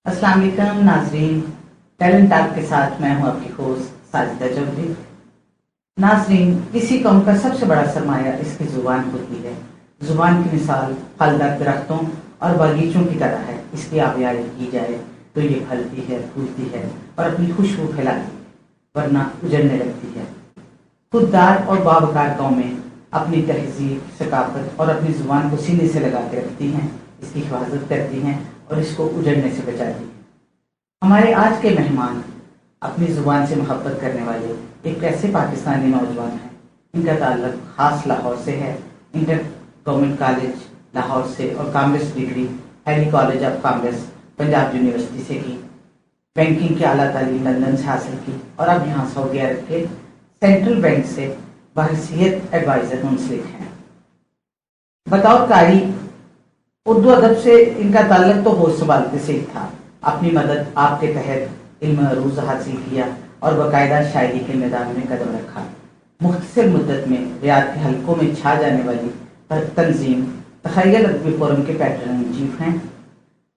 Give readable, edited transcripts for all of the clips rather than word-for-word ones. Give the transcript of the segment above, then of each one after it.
السلام علیکم ناظرین، ٹیلنٹ ٹاک کے ساتھ میں ہوں آپ کی ہوسٹ ساجدہ چودھری۔ ناظرین، کسی قوم کا سب سے بڑا سرمایہ اس کی زبان ہوتی ہے۔ زبان کی مثال پھلدار درختوں اور باغیچوں کی طرح ہے۔ اس کی آبیاری کی جائے تو یہ پھلتی ہے، پھولتی ہے اور اپنی خوشبو پھیلاتی ہے، ورنہ اجڑنے لگتی ہے۔ خوددار اور باوقار قومیں اپنی تہذیب، ثقافت اور اپنی زبان کو سینے سے لگا کے رکھتی ہیں، اس کی حفاظت کرتی ہیں اور اس کو اجڑنے سے بچاتی ہیں۔ ہمارے آج کے مہمان اپنی زبان سے محبت کرنے والے ایک ایسے پاکستانی نوجوان ہیں۔ ان کا تعلق خاص لاہور سے ہے۔ انٹر گورنمنٹ کالج لاہور سے اور commerce degree Halley college of commerce Punjab university سے کی۔ بینکنگ کی اعلیٰ تعلیم لندن سے حاصل کی اور اب یہاں سعودی عرب کے سینٹرل بینک سے بحیثیت ایڈوائزر منسلک ہیں۔ بطور قاری اردو ادب سے ان کا تعلق تو ہوش سنبھالتے سے ہی تھا۔ اپنی مدد آپ کے تحت علم عروض حاصل کیا اور باقاعدہ شاعری کے میدان میں قدم رکھا۔ مختصر مدت میں ریاض کے حلقوں میں چھا جانے والی تنظیم تخیل ادبی فورم کے پیٹرن ان چیف ہیں۔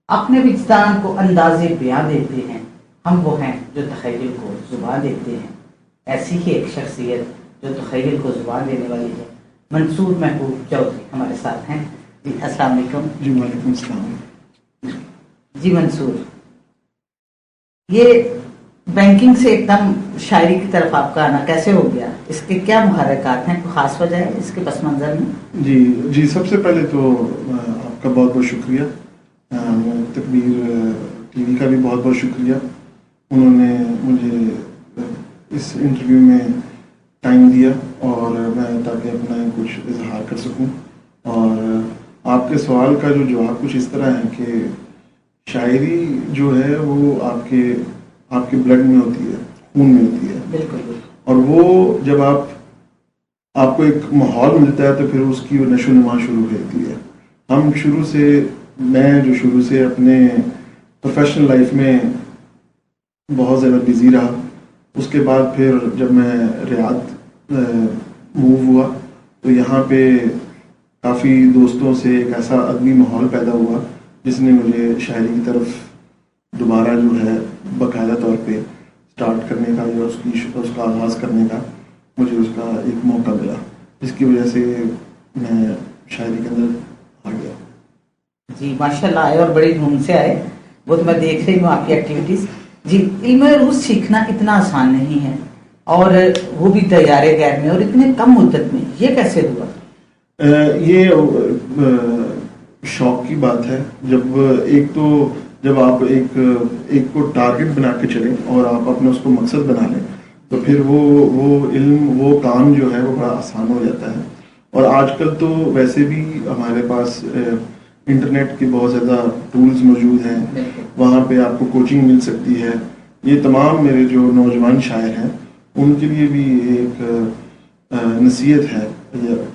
اپنے وجدان کو انداز بیاں دیتے ہیں۔ ہم وہ ہیں جو تخیل کو زبان دیتے ہیں۔ ایسی ہی ایک شخصیت جو تخیل کو زبان دینے والی ہے، منصور محبوب چودھری ہمارے ساتھ ہیں۔ جی السلام علیکم۔ جی وعلیکم السلام۔ جی منصور، یہ بینکنگ سے ایک دم شاعری کی طرف آپ کا آنا کیسے ہو گیا؟ اس کے کیا محرکات ہیں؟ کوئی خاص وجہ ہے اس کے پس منظر میں؟ جی سب سے پہلے تو آپ کا بہت بہت شکریہ۔ تکبیر ٹی وی کا بھی بہت بہت شکریہ، انہوں نے مجھے اس انٹرویو میں ٹائم دیا اور میں تاکہ اپنا کچھ اظہار کر سکوں۔ اور آپ کے سوال کا جو جواب کچھ اس طرح ہے کہ شاعری جو ہے وہ آپ کے بلڈ میں ہوتی ہے، خون میں ہوتی ہے۔ بالکل۔ اور وہ جب آپ کو ایک ماحول ملتا ہے تو پھر اس کی نشو و نما شروع ہوتی ہے۔ میں جو شروع سے اپنے پروفیشنل لائف میں بہت زیادہ بزی رہا، اس کے بعد پھر جب میں ریاض موو ہوا تو یہاں پہ کافی دوستوں سے ایک ایسا ادبی ماحول پیدا ہوا جس نے مجھے شاعری کی طرف دوبارہ جو ہے باقاعدہ طور پہ سٹارٹ کرنے کا یا اس کا آغاز کرنے کا مجھے اس کا ایک موقع ملا، جس کی وجہ سے میں شاعری کے اندر آ گیا۔ جی ماشاء اللہ آئے اور بڑی دھوم سے آئے، وہ تو میں دیکھ رہی ہوں آپ کی ایکٹیویٹیز۔ جی علم عروض سیکھنا اتنا آسان نہیں ہے، اور وہ بھی طیار غیر میں اور اتنے کم مدت میں، یہ کیسے ہوا؟ یہ شوق کی بات ہے۔ جب آپ ایک کو ٹارگٹ بنا کے چلیں اور آپ اپنے اس کو مقصد بنا لیں تو پھر وہ علم، وہ کام جو ہے وہ بڑا آسان ہو جاتا ہے۔ اور آج کل تو ویسے بھی ہمارے پاس انٹرنیٹ کے بہت زیادہ ٹولز موجود ہیں، وہاں پہ آپ کو کوچنگ مل سکتی ہے۔ یہ تمام میرے جو نوجوان شاعر ہیں ان کے لیے بھی ایک نصیحت ہے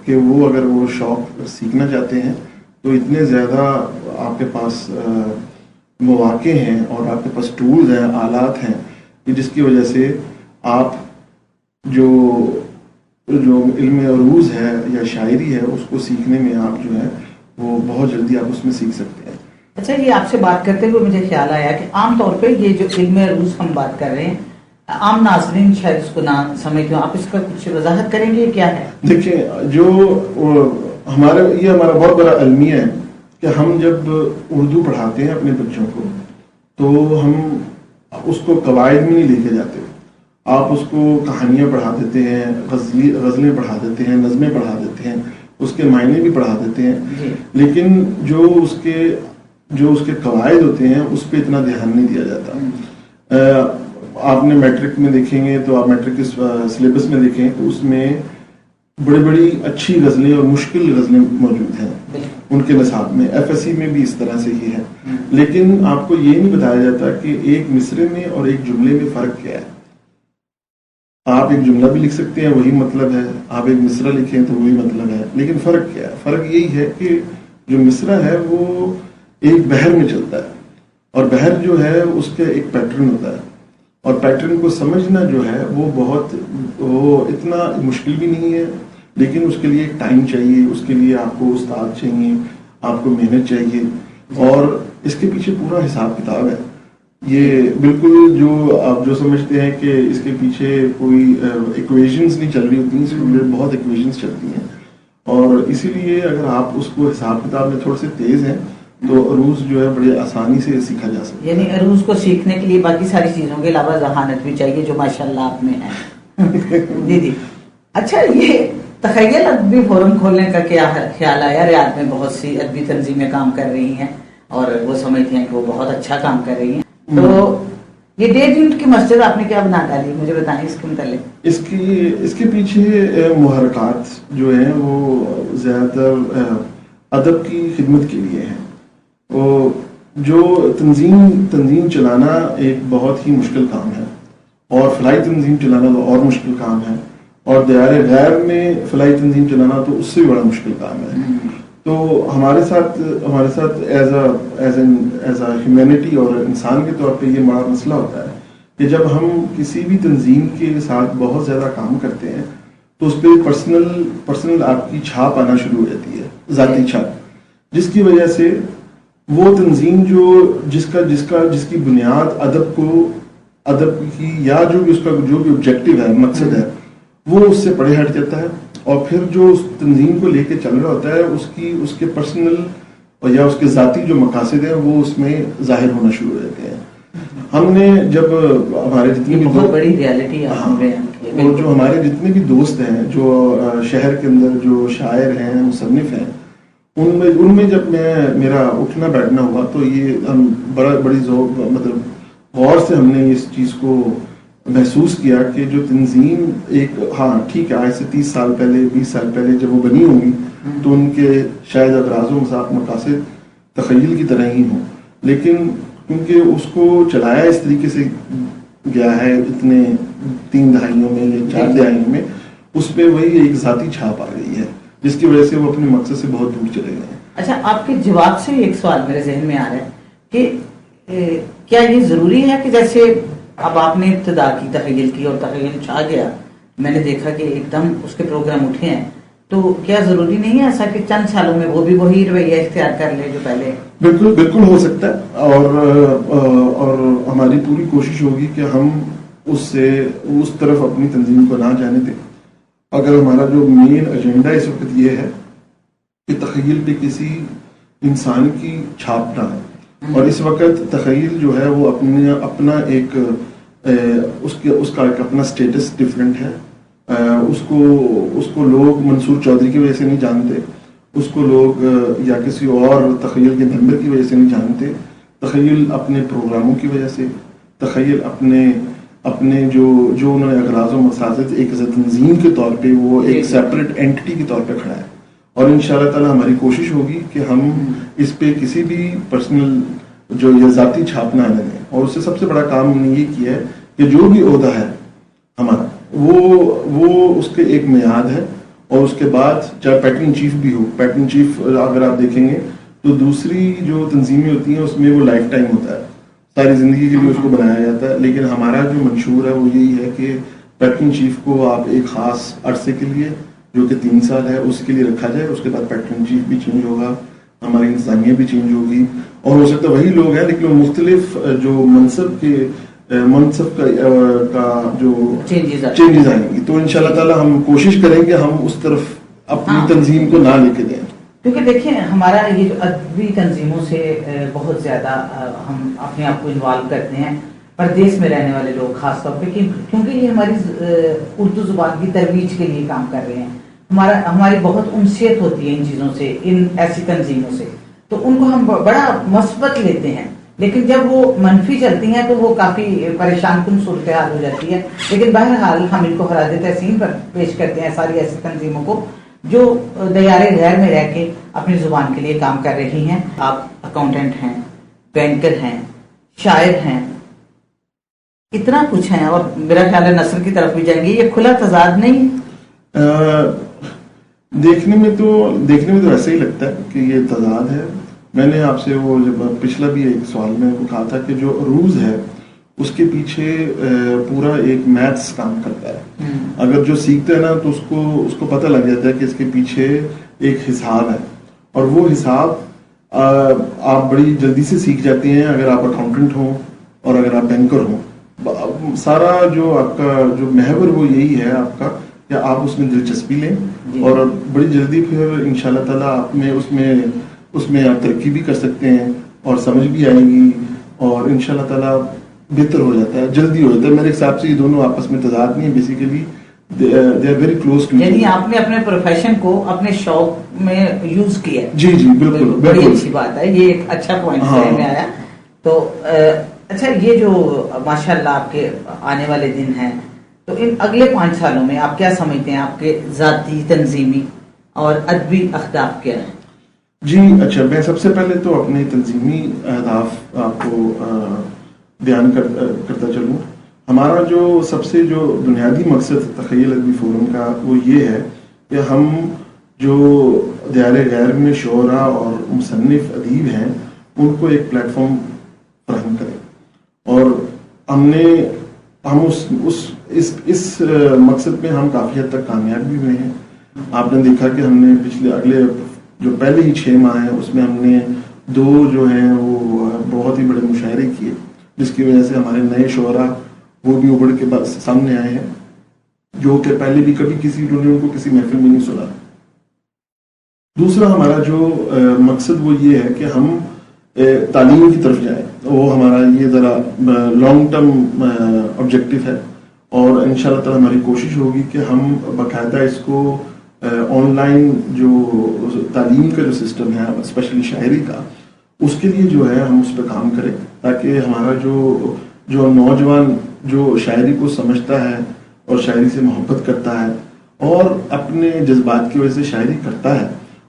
کہ وہ اگر وہ شوق سیکھنا چاہتے ہیں تو اتنے زیادہ آپ کے پاس مواقع ہیں اور آپ کے پاس ٹولز ہیں، آلات ہیں، جس کی وجہ سے آپ جو علم عروض ہے یا شاعری ہے اس کو سیکھنے میں آپ جو ہے وہ بہت جلدی آپ اس میں سیکھ سکتے ہیں۔ اچھا، یہ آپ سے بات کرتے ہوئے مجھے خیال آیا کہ عام طور پہ یہ جو علم عروض ہم بات کر رہے ہیں، عام ناظرین شاید اس کو نہ سمجھتے ہوں، آپ اس کا کچھ وضاحت کریں گے کیا ہے؟ دیکھیں، یہ ہمارا بہت بڑا المیہ ہے کہ ہم جب اردو پڑھاتے ہیں اپنے بچوں کو تو ہم اس کو قواعد میں نہیں لے کے جاتے۔ آپ اس کو کہانیاں پڑھا دیتے ہیں، غزلیں پڑھا دیتے ہیں، نظمیں پڑھا دیتے ہیں، اس کے معنی بھی پڑھا دیتے ہیں، لیکن جو اس کے قواعد ہوتے ہیں اس پہ اتنا دھیان نہیں دیا جاتا۔ آپ نے میٹرک میں دیکھیں گے تو آپ میٹرک کے سلیبس میں دیکھیں تو اس میں بڑی بڑی اچھی غزلیں اور مشکل غزلیں موجود ہیں ان کے نصاب میں۔ ایف ایس سی میں بھی اس طرح سے ہی ہے، لیکن آپ کو یہ نہیں بتایا جاتا کہ ایک مصرے میں اور ایک جملے میں فرق کیا ہے۔ آپ ایک جملہ بھی لکھ سکتے ہیں، وہی مطلب ہے، آپ ایک مصرع لکھیں تو وہی مطلب ہے، لیکن فرق کیا ہے؟ فرق یہی ہے کہ جو مصرع ہے وہ ایک بحر میں چلتا ہے اور بحر جو ہے اس کا ایک پیٹرن ہوتا ہے، اور پیٹرن کو سمجھنا جو ہے وہ اتنا مشکل بھی نہیں ہے، لیکن اس کے لیے ایک ٹائم چاہیے، اس کے لیے آپ کو استاد چاہیے، آپ کو محنت چاہیے، اور اس کے پیچھے پورا حساب کتاب ہے۔ یہ بالکل جو آپ جو سمجھتے ہیں کہ اس کے پیچھے کوئی ایکویشنز نہیں چل رہی ہوتی ہیں، اس میں بہت ایکویشنز چلتی ہیں، اور اسی لیے اگر آپ اس کو حساب کتاب میں تھوڑے سے تیز ہیں تو عروض جو ہے بڑی آسانی سے سیکھا جا سکتا ہے. یعنی عروض کو سیکھنے کے لیے باقی ساری چیزوں کے علاوہ ذہانت بھی چاہیے جو ماشاءاللہ آپ میں ہے. جی جی. اچھا، یہ تخیل ادبی فورم کھولنے کا کیا خیال آیا؟ ریاض میں بہت سی ادبی تنظیمیں کام کر رہی ہیں اور وہ سمجھتی ہیں کہ وہ بہت اچھا کام کر رہی ہیں، تو یہ 1.5 یونٹ کی مسجد آپ نے کیا بنا ڈالی؟ مجھے بتائیں اس کے متعلق. اس کے پیچھے محرکات جو ہیں وہ زیادہ تر ادب کی خدمت کے لیے ہیں. وہ جو تنظیم چلانا ایک بہت ہی مشکل کام ہے، اور فلاحی تنظیم چلانا تو اور مشکل کام ہے، اور دیار غیر میں فلاحی تنظیم چلانا تو اس سے بھی بڑا مشکل کام ہے. تو ہمارے ساتھ ایز اے ہیومینٹی اور انسان کے طور پہ یہ بڑا مسئلہ ہوتا ہے کہ جب ہم کسی بھی تنظیم کے ساتھ بہت زیادہ کام کرتے ہیں تو اس پہ پرسنل آپ کی چھاپ آنا شروع ہو جاتی ہے، ذاتی چھاپ، جس کی وجہ سے وہ تنظیم جس کی بنیاد ادب کی یا جو بھی اس کا جو بھی آبجیکٹو ہے، مقصد ہے، وہ اس سے پڑے ہٹ جاتا ہے، اور پھر جو اس تنظیم کو لے کے چل رہا ہوتا ہے اس کے پرسنل یا اس کے ذاتی جو مقاصد ہیں وہ اس میں ظاہر ہونا شروع ہو جاتے ہیں. ہم نے جب ہمارے جتنے بھی بہت بڑی ریالٹی ہے، جو ہمارے جتنے بھی دوست ہیں جو شہر کے اندر جو شاعر ہیں، مصنف ہیں، ان میں جب میرا اٹھنا بیٹھنا ہوا تو یہ ہم بڑی مطلب غور سے ہم نے اس چیز کو محسوس کیا کہ جو تنظیم ہاں ٹھیک ہے، آج سے 30 سال پہلے 20 سال پہلے جب وہ بنی ہوں گی تو ان کے شاید اغراض و مقاصد تخیل کی طرح ہی ہوں، لیکن کیونکہ اس کو چلایا اس طریقے سے گیا ہے اتنے 3 دہائیوں میں یا 4 دہائیوں میں، اس پہ وہی ایک ذاتی چھاپ آ گئی ہے جس کی وجہ سے وہ اپنے مقصد سے بہت دور چلے گئے ہیں. اچھا، آپ کے جواب سے ایک سوال میرے ذہن میں آ رہا ہے کہ کیا یہ ضروری ہے کہ جیسے اب آپ نے ابتدا کی تخیل کی اور تخیل چھا گیا، میں نے دیکھا کہ ایک دم اس کے پروگرام اٹھے ہیں، تو کیا ضروری نہیں ہے ایسا کہ چند سالوں میں وہ بھی وہی رویہ اختیار کر لے جو پہلے؟ بالکل ہو سکتا ہے، اور ہماری پوری کوشش ہوگی کہ ہم اس طرف اپنی تنظیم کو نہ جانے دیں. اگر ہمارا جو مین ایجنڈا اس وقت یہ ہے کہ تخیل پہ کسی انسان کی چھاپ نہ ہے، اور اس وقت تخیل جو ہے وہ اپنا ایک اس کا ایک اپنا سٹیٹس ڈفرینٹ ہے. اس کو لوگ منصور چودھری کی وجہ سے نہیں جانتے، اس کو لوگ یا کسی اور تخیل کے ممبر کی وجہ سے نہیں جانتے. تخیل اپنے پروگراموں کی وجہ سے، تخیل اپنے جو انہوں نے اغراض و مقاصد ایک تنظیم کے طور پہ وہ ایک سیپریٹ اینٹی کے طور پہ کھڑا ہے. اور انشاءاللہ تعالی ہماری کوشش ہوگی کہ ہم اس پہ کسی بھی پرسنل جو یہ ذاتی چھاپ نہ آنے دیں. اور اس سے سب سے بڑا کام ہم نے یہ کیا ہے کہ جو بھی عہدہ ہے ہمارا وہ اس کے ایک میعاد ہے، اور اس کے بعد چاہے پیٹرن چیف بھی ہو، پیٹرن چیف اگر آپ دیکھیں گے تو دوسری جو تنظیمیں ہوتی ہیں اس میں وہ لائف ٹائم ہوتا ہے، ساری زندگی کے لیے اس کو بنایا جاتا ہے. لیکن ہمارا جو منشور ہے وہ یہی ہے کہ پیٹرن چیف کو آپ ایک خاص عرصے کے لیے جو کہ 3 سال ہے اس کے لیے رکھا جائے. اس کے بعد پیٹرن چیف بھی چینج ہوگا، ہماری انتظامیہ بھی چینج ہوگی، اور ہو سکتا ہے وہی لوگ ہیں لیکن وہ مختلف جو منصب کا جو چینجز آئیں گی. تو انشاءاللہ تعالی ہم کوشش کریں گے ہم اس طرف اپنی تنظیم کو نہ لے کے دیں. کیونکہ دیکھیں ہمارا یہ جو ادبی تنظیموں سے بہت زیادہ ہم اپنے آپ کو انوالو کرتے ہیں پردیس میں رہنے والے لوگ خاص طور پہ، کیونکہ یہ ہماری اردو زبان کی ترویج کے لیے کام کر رہے ہیں. ہماری بہت انسیت ہوتی ہے ان چیزوں سے، ان ایسی تنظیموں سے، تو ان کو ہم بڑا مثبت لیتے ہیں. لیکن جب وہ منفی چلتی ہیں تو وہ کافی پریشان کن صورتحال ہو جاتی ہے. لیکن بہرحال ہم ان کو خراج تحسین پر پیش کرتے ہیں ساری ایسی تنظیموں کو جو دیار غیر میں رہ کے اپنی زبان کے لیے کام کر رہی ہیں. آپ اکاؤنٹنٹ ہیں، بینکر ہیں، شاعر ہیں، اتنا کچھ ہیں، اور میرا خیال ہے نثر کی طرف بھی جائیں گے. یہ کھلا تضاد نہیں؟ دیکھنے میں تو ایسا ہی لگتا ہے کہ یہ تضاد ہے. میں نے آپ سے وہ جب پچھلا بھی ایک سوال میں وہ کہا تھا کہ جو عروض ہے اس کے پیچھے پورا ایک میتھس کام کرتا ہے. اگر جو سیکھتا ہے نا تو اس کو پتہ لگ جاتا ہے کہ اس کے پیچھے ایک حساب ہے، اور وہ حساب آپ بڑی جلدی سے سیکھ جاتے ہیں اگر آپ اکاؤنٹنٹ ہوں اور اگر آپ بینکر ہوں، سارا جو آپ کا جو محور وہ یہی ہے آپ کا کہ آپ اس میں دلچسپی لیں اور بڑی جلدی پھر انشاءاللہ تعالیٰ آپ میں اس میں آپ ترقی بھی کر سکتے ہیں اور سمجھ بھی آئے گی اور انشاءاللہ تعالیٰ بہتر ہو جاتا ہے، جلدی ہو جاتا ہے. میرے حساب سے یہ دونوں آپس میں تضاد نہیں ہے، basically they are very close to. یعنی آپ نے اپنے پروفیشن کو اپنے شوق میں یوز کیا ہے. جی جی بالکل بڑی بالکل اچھی بات ہے، یہ ایک اچھا پوائنٹ ذہن میں آیا. تو اچھا، یہ جو ماشاءاللہ آپ کے آنے والے دن ہیں، تو ان اگلے 5 سالوں میں آپ کیا سمجھتے ہیں آپ کے ذاتی، تنظیمی اور ادبی اہداف کیا ہیں؟ جی اچھا، میں سب سے پہلے تو اپنے تنظیمی اہداف آپ کو بیان کرتا چلوں. ہمارا جو سب سے جو بنیادی مقصد تخیل ادبی فورم کا وہ یہ ہے کہ ہم جو دیار غیر میں شعراء اور مصنف ادیب ہیں ان کو ایک پلیٹ فارم فراہم کریں، اور ہم اس مقصد میں ہم کافی حد تک کامیاب بھی ہوئے ہیں. آپ نے دیکھا کہ ہم نے اگلے جو پہلے ہی 6 ماہ ہیں اس میں ہم نے 2 جو ہیں وہ بہت ہی بڑے مشاعرے کیے، جس کی وجہ سے ہمارے نئے شعراء وہ بھی ابھر کے سامنے آئے ہیں جو کہ پہلے بھی کبھی انہوں نے ان کو کسی محفل میں نہیں سنا. دوسرا ہمارا جو مقصد وہ یہ ہے کہ ہم تعلیم کی طرف جائیں، وہ ہمارا یہ ذرا لانگ ٹرم آبجیکٹو ہے، اور انشاءاللہ تعالی ہماری کوشش ہوگی کہ ہم باقاعدہ اس کو آن لائن جو تعلیم کا جو سسٹم ہے اسپیشلی شاعری کا، اس کے لیے جو ہے ہم اس پہ کام کریں تاکہ ہمارا جو نوجوان جو شاعری کو سمجھتا ہے اور شاعری سے محبت کرتا ہے اور اپنے جذبات کی وجہ سے شاعری کرتا ہے،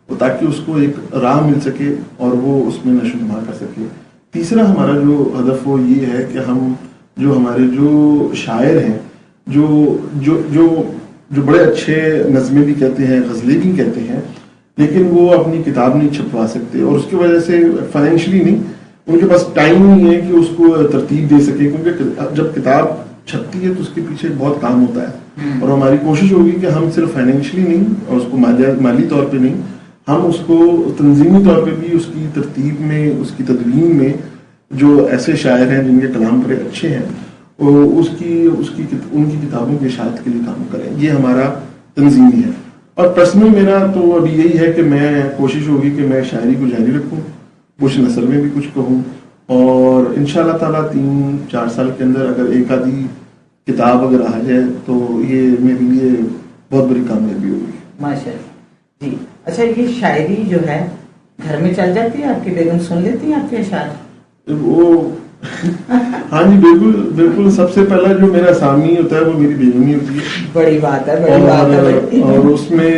وہ تاکہ اس کو ایک راہ مل سکے اور وہ اس میں نشو نما کر سکے. تیسرا ہمارا جو ہدف وہ یہ ہے کہ ہم جو ہمارے جو شاعر ہیں جو بڑے اچھے نظمیں بھی کہتے ہیں، غزلیں بھی کہتے ہیں، لیکن وہ اپنی کتاب نہیں چھپوا سکتے اور اس کی وجہ سے فائنینشلی نہیں، ان کے پاس ٹائم نہیں ہے کہ اس کو ترتیب دے سکے، کیونکہ جب کتاب چھپتی ہے تو اس کے پیچھے بہت کام ہوتا ہے. اور ہماری کوشش ہوگی کہ ہم صرف فائنینشلی نہیں اور اس کو مالی طور پہ نہیں، ہم اس کو تنظیمی طور پہ بھی اس کی ترتیب میں، اس کی تدوین میں جو ایسے شاعر ہیں جن کے کلام بڑے اچھے ہیں ان کی کتابوں کی اشاعت کے لیے کام کریں. یہ ہمارا تنظیمی ہے. اور پرسنل میرا تو ابھی یہی ہے کہ میں کوشش ہوگی کہ میں شاعری کو جاری رکھوں، کچھ نثر میں بھی کچھ کہوں، اور انشاءاللہ تعالیٰ 3-4 سال کے اندر اگر ایک آدھی کتاب اگر آ جائے تو یہ میرے لیے بہت بڑی کامیابی ہوگی. ماشاءاللہ. جی اچھا، یہ شاعری جو ہے گھر میں چل جاتی ہے؟ آپ کی بیگم سن لیتی ہیں آپ کے اشعار؟ وہ ہاں جی بالکل. سب سے پہلا جو میرا سامعی ہوتا ہے وہ میری بیگم ہی ہوتی ہے. بڑی بات ہے. اور اس میں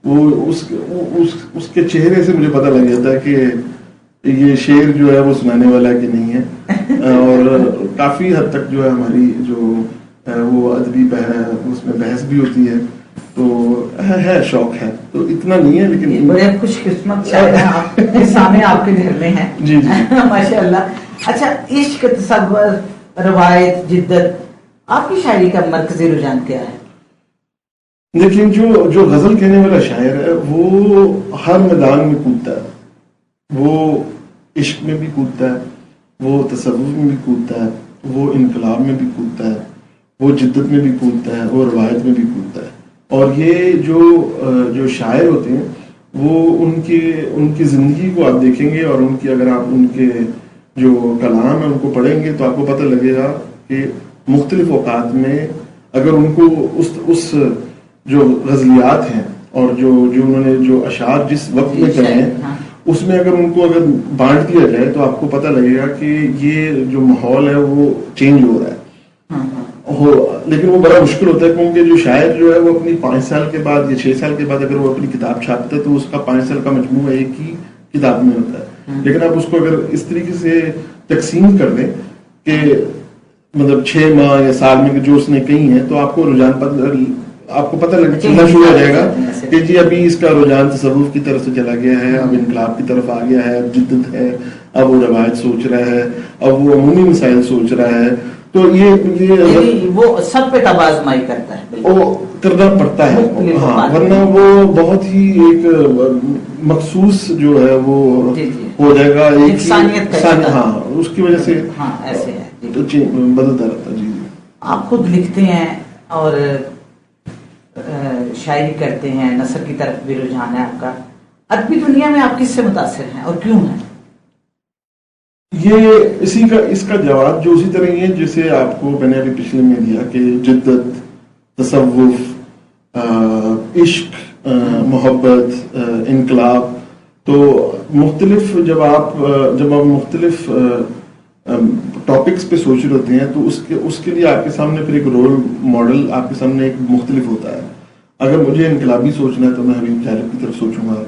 وہ اس کے چہرے سے مجھے پتہ لگ جاتا ہے کہ یہ شعر جو ہے وہ سنانے والا کہ نہیں ہے. اور کافی حد تک جو ہے ہماری جو وہ ادبی اس میں بحث بھی ہوتی ہے، تو ہے شوق ہے، تو اتنا نہیں ہے لیکن بڑے خوش قسمت شاعر ہیں آپ، سامنے آپ کے گھر میں ہیں. جی ماشاءاللہ. اچھا، عشق، تصور، روایت، جدت، آپ کی شاعری کا مرکزی رجحان کیا ہے؟ لیکن جو غزل کہنے والا شاعر ہے وہ ہر میدان میں کودتا ہے. وہ عشق میں بھی کودتا ہے، وہ تصور میں بھی کودتا ہے، وہ انقلاب میں بھی کودتا ہے، وہ جدت میں بھی کودتا ہے، وہ روایت میں بھی کودتا ہے. اور یہ جو شاعر ہوتے ہیں وہ ان کی زندگی کو آپ دیکھیں گے اور اگر آپ ان کے جو کلام ہے ان کو پڑھیں گے تو آپ کو پتہ لگے گا کہ مختلف اوقات میں اگر ان کو اس جو غزلیات ہیں اور جو انہوں نے جو اشعار جس وقت میں کرے ہیں اس میں اگر ان کو بانٹ دیا جائے تو آپ کو پتہ لگے گا کہ یہ جو ماحول ہے وہ چینج ہو رہا ہے. لیکن وہ بڑا مشکل ہوتا ہے کیونکہ جو شاعر جو ہے وہ اپنی 5 سال کے بعد یا 6 سال کے بعد اگر وہ اپنی کتاب چھاپتا ہے تو اس کا 5 سال کا مجموعہ ایک ہی کتاب میں ہوتا ہے. لیکن آپ اس کو اگر اس طریقے سے تقسیم کر دیں کہ مطلب 6 ماہ یا سال میں جو اس نے کہی ہیں تو آپ کو رجحان آپ کو پتہ چلنا شروع ہو جائے گا کہ جی ابھی اس کا رجحان تصوف کی طرف سے چلا گیا ہے، اب انقلاب کی طرف آ گیا ہے، اب جدت ہے، اب وہ روایت سوچ رہا ہے، اب وہ عمومی مسائل سوچ رہا ہے. تو یہ وہ سب پہ تب آزمائی کرتا ہے، وہ کرنا پڑتا ہے، ہاں، ورنہ وہ بہت ہی ایک مخصوص جو ہے وہ ہو جائے گا، ایک ہاں اس کی وجہ سے ہاں ایسے ہے بدلتا رہتا ہے۔ جی جی، آپ خود لکھتے ہیں اور شاعری کرتے ہیں، نثر کی طرف بھی رجحان ہے آپ کا، ادبی دنیا میں آپ کس سے متاثر ہیں اور کیوں ہیں؟ یہ اس کا جواب جو اسی طرح ہی ہے جسے آپ کو میں نے ابھی پچھلے میں دیا کہ جدت، تصوف، عشق، محبت، انقلاب، تو مختلف جب آپ مختلف ٹاپکس پہ سوچ رہے ہوتے ہیں تو اس کے لیے آپ کے سامنے پھر ایک رول ماڈل آپ کے سامنے ایک مختلف ہوتا ہے۔ اگر مجھے انقلابی سوچنا ہے تو میں حبیب جالب کی طرف سوچوں گا،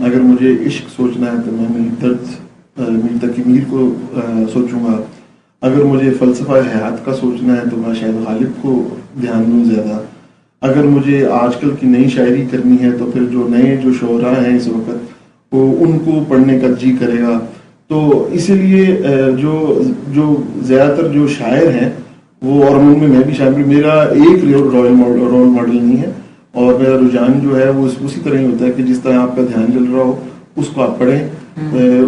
اگر مجھے عشق سوچنا ہے تو میں میر تقی میر کو سوچوں گا، اگر مجھے فلسفہ حیات کا سوچنا ہے تو میں شاید غالب کو دھیان دوں زیادہ، اگر مجھے آج کل کی نئی شاعری کرنی ہے تو پھر جو شعراء ہیں اس وقت وہ ان کو پڑھنے کا جی کرے گا۔ تو اسی لیے جو زیادہ تر جو شاعر ہیں وہ، اور ان میں میں بھی شامل، میرا ایک رول ماڈل نہیں ہے، اور میرا رجحان جو ہے وہ اسی طرح ہی ہوتا ہے کہ جس طرح آپ کا دھیان چل رہا ہو اس کو آپ پڑھیں،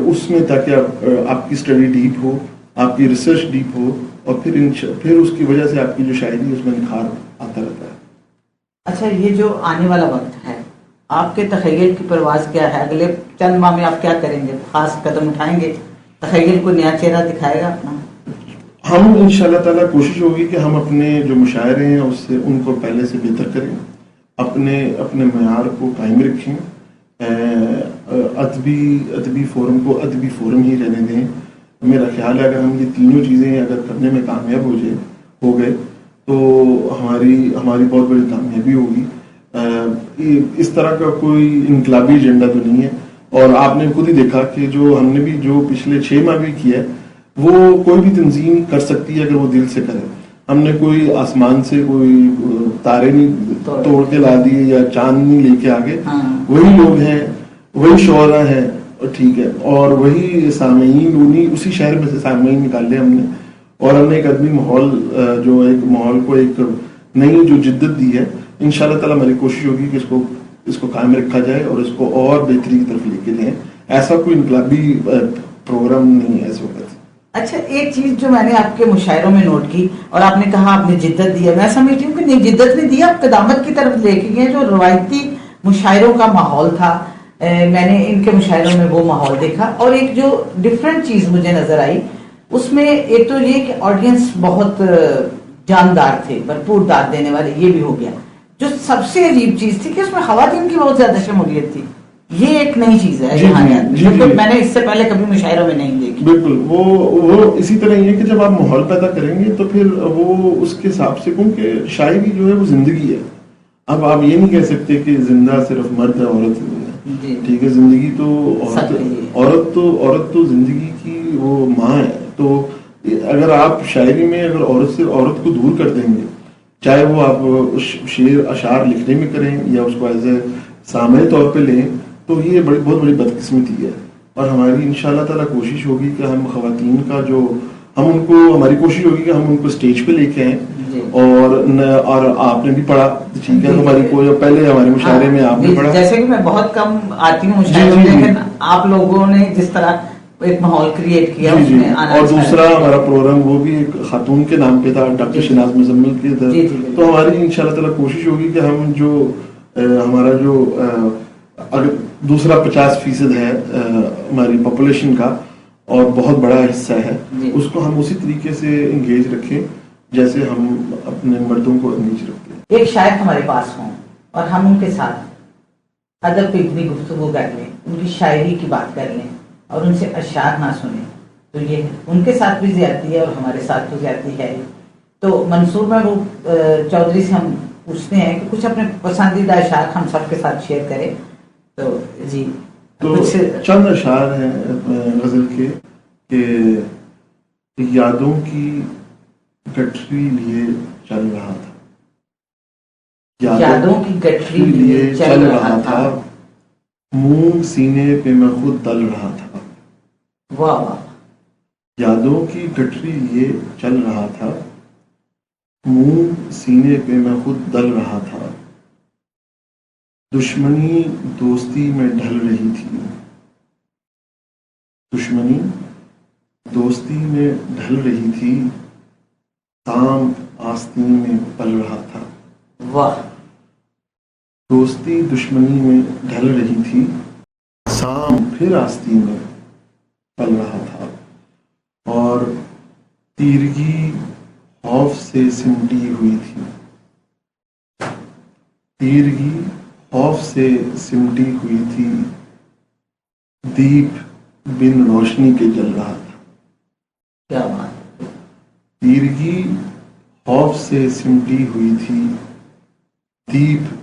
اس میں، تاکہ آپ کی اسٹڈی ڈیپ ہو، آپ کی ریسرچ ڈیپ ہو، اور پھر اس کی وجہ سے آپ کی جو شاعری ہے اس میں نکھار آتا رہتا ہے۔ اچھا، یہ جو آنے والا وقت ہے، آپ کے تخیل کی پرواز کیا ہے؟ اگلے چند ماہ میں آپ کیا کریں گے؟ خاص قدم اٹھائیں گے؟ تخیل کو نیا چہرہ دکھائے گا اپنا؟ ہم انشاءاللہ تعالیٰ کوشش ہوگی کہ ہم اپنے جو مشاعرے ہیں اس سے ان کو پہلے سے بہتر کریں، اپنے معیار کو قائم رکھیں، ادبی فورم کو ادبی فورم ہی رہنے دیں۔ میرا خیال ہے اگر ہم یہ تینوں چیزیں اگر کرنے میں کامیاب ہو گئے تو ہماری بہت بڑی کامیابی ہوگی۔ اس طرح کا کوئی انقلابی ایجنڈا تو نہیں ہے، اور آپ نے خود ہی دیکھا کہ جو ہم نے بھی جو پچھلے 6 ماہ بھی کیا ہے وہ کوئی بھی تنظیم کر سکتی ہے اگر وہ دل سے کرے۔ ہم نے کوئی آسمان سے کوئی تارے نہیں توڑ کے لا دیے یا چاند نہیں لے کے آگے، وہی لوگ ہیں، وہی شعراء ہیں، ٹھیک ہے، اور وہی سامعین، اسی شہر میں سے سامعین نکالے ہم نے، اور ہم نے ایک ادبی ماحول ایک ماحول کو ایک نئی جو جدت دی ہے۔ انشاءاللہ تعالیٰ ہماری کوشش ہوگی کہ اس کو قائم رکھا جائے اور اس کو اور بہتری کی طرف لے کے جائیں۔ ایسا کوئی انقلابی پروگرام نہیں ہے اس وقت۔ اچھا، ایک چیز جو میں نے آپ کے مشاعروں میں نوٹ کی، اور آپ نے کہا آپ نے جدت دی ہے، میں سمجھتی ہوں کہ نہیں، جدت نہیں دی، آپ قدامت کی طرف لے کے گئے۔ جو روایتی مشاعروں کا ماحول تھا، میں نے ان کے مشاعروں میں وہ ماحول دیکھا، اور ایک جو ڈفرینٹ چیز مجھے نظر آئی اس میں ایک تو یہ کہ آڈینس بہت جاندار تھے، بھرپور داد دینے والے، یہ بھی ہو گیا۔ جو سب سے عجیب چیز تھی کہ اس میں خواتین کی بہت زیادہ شمولیت تھی، یہ ایک نئی چیز ہے میں نے اس سے پہلے کبھی مشاعروں میں نہیں دیکھی۔ بالکل، وہ اسی طرح ہی ہے کہ جب آپ ماحول پیدا کریں گے تو پھر وہ اس کے حساب سے، کیونکہ شاعری جو ہے وہ زندگی ہے۔ اب آپ یہ نہیں کہہ سکتے کہ زندہ صرف مرد ہے، عورت نہیں ہے، ٹھیک ہے، زندگی تو عورت تو زندگی کی وہ ماں ہے۔ تو اگر آپ شاعری میں اگر عورت کو دور کر دیں گے، چاہے وہ آپ شعر اشعار لکھنے میں کریں یا اس کو ایز اے سامعی طور پہ لیں، تو یہ بہت بڑی بدقسمتی ہے۔ اور ہماری انشاءاللہ تعالیٰ کوشش ہوگی کہ ہم خواتین کا ہماری کوشش ہوگی کہ ہم ان کو اسٹیج پہ لے کے آئیں، اور آپ نے بھی پڑھا، ٹھیک ہے، پہلے ہمارے مشاعرے میں آپ نے پڑھا، جیسے کہ میں بہت کم آتی ہوں مشاعرے میں، لیکن آپ لوگوں نے جس طرح ایک ماحول کریٹ کیا، اس میں آنا۔ اور دوسرا ہمارا پروگرام وہ بھی ایک خاتون کے نام پہ تھا، ڈاکٹر شناز مزمل کے تھا۔ تو ہماری انشاءاللہ تعالیٰ کوشش ہوگی کہ ہم ہمارا جو اگر دوسرا 50% ہے ہماری پاپولیشن کا، اور بہت بڑا حصہ ہے، اس کو ہم اسی طریقے سے انگیج رکھیں جیسے ہم اپنے مردوں کو انگیج رکھتے ہیں۔ ایک شاعر ہمارے پاس ہوں اور ہم ان کے ساتھ ادب پہ اتنی گفتگو کر لیں، ان کی شاعری کی بات کر لیں اور ان سے اشعار نہ سنیں، تو یہ ان کے ساتھ بھی زیادتی ہے اور ہمارے ساتھ تو زیادتی ہے۔ تو منصور میں وہ چودھری سے ہم پوچھتے ہیں کہ کچھ اپنے پسندیدہ اشعار ہم سب کے ساتھ شیئر کریں۔ تو جی، تو چند اشعار ہیں غزل کے کہ یادوں کی گٹھری لیے چل رہا تھا، یادوں کی گٹھری لیے چل رہا تھا، منہ سینے پہ میں خود تل رہا تھا۔ واہ واہ، یادوں کی گٹری لیے چل رہا تھا، منہ سینے پہ میں خود دل رہا تھا، دشمنی دوستی میں ڈھل رہی تھی، دشمنی دوستی میں ڈھل رہی تھی، تام آستین میں پل رہا تھا۔ واہ، دوستی دشمنی میں ڈھل رہی تھی، سام پھر آستین میں پل رہا تھا، اور تیرگی خوف سے سمٹی ہوئی تھی، تیرگی خوف سے سمٹی ہوئی تھی، دیپ بن روشنی کے جل رہا تھا۔ کیا بات! تیرگی خوف سے سمٹی ہوئی تھی، دیپ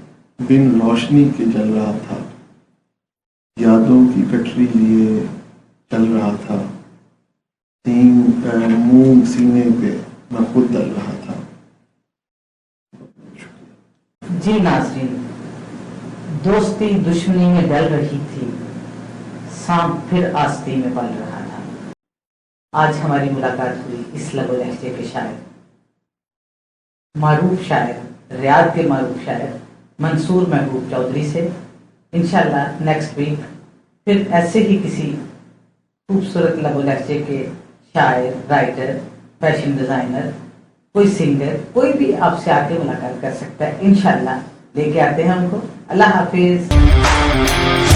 بن روشنی کے جل رہا تھا، یادوں کی گٹری لیے چل رہا تھا، منہ سینے پہ میں خود ڈل رہا تھا۔ جی ناظرین، دوستی دشمنی میں ڈل رہی تھی، سام پھر آستی میں پل رہا تھا۔ آج ہماری ملاقات ہوئی اس لب و لہجے کے شاعر، معروف شاعر، ریاض کے معروف شاعر منصور محبوب چودھری سے۔ انشاءاللہ نیکسٹ ویک پھر ایسے ہی کسی خوبصورت لب و لہجے کے شاعر، رائٹر، فیشن ڈیزائنر، کوئی سنگر، کوئی بھی آپ سے آ کے ملاقات کر سکتا ہے۔ انشاءاللہ لے کے آتے ہیں ان کو۔ اللہ حافظ۔